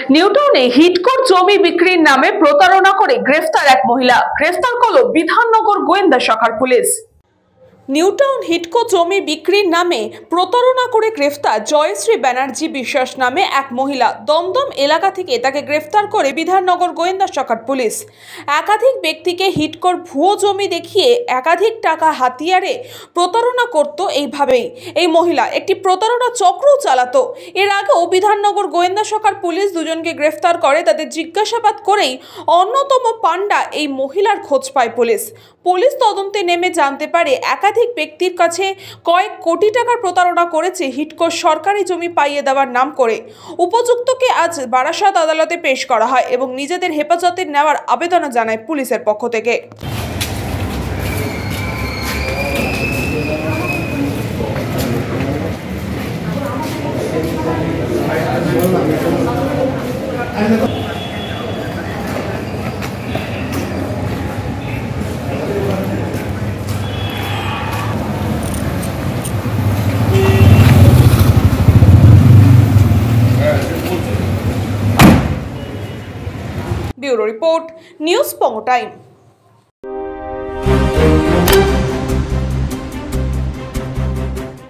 নিউটাউনে হিটকোর জমি বিক্রির নামে প্রতারণা করে গ্রেফতার এক মহিলা। গ্রেফতার করল বিধাননগর গোয়েন্দা শাখার পুলিশ। নিউটাউন হিটকো জমি বিক্রির নামে প্রতারণা করে গ্রেফতার জয়শ্রী ব্যানার্জি বিশ্বাস নামে এক মহিলা। দমদম এলাকা থেকে তাকে গ্রেফতার করে বিধাননগর গোয়েন্দা শাখার পুলিশ। একাধিক ব্যক্তিকে হিটকোর ভুয়ো জমি দেখিয়ে একাধিক টাকা হাতিয়ারে প্রতারণা করত। এইভাবেই এই মহিলা একটি প্রতারণা চক্র চালাতো। এর আগেও বিধাননগর গোয়েন্দা শাখার পুলিশ দুজনকে গ্রেফতার করে। তাদের জিজ্ঞাসাবাদ করেই অন্যতম পাণ্ডা এই মহিলার খোঁজ পায় পুলিশ। পুলিশ তদন্তে নেমে জানতে পারে একাধিক ব্যক্তির কাছে কয়েক কোটি টাকার প্রতারণা করেছে হিটকোর সরকারি জমি পাইয়ে দেওয়ার নাম করে। উপযুক্তকে আজ বারাসাত আদালতে পেশ করা হয় এবং নিজেদের হেফাজতে নেওয়ার আবেদন জানায় পুলিশের পক্ষ থেকে। Bureau Report, News Pongo Time।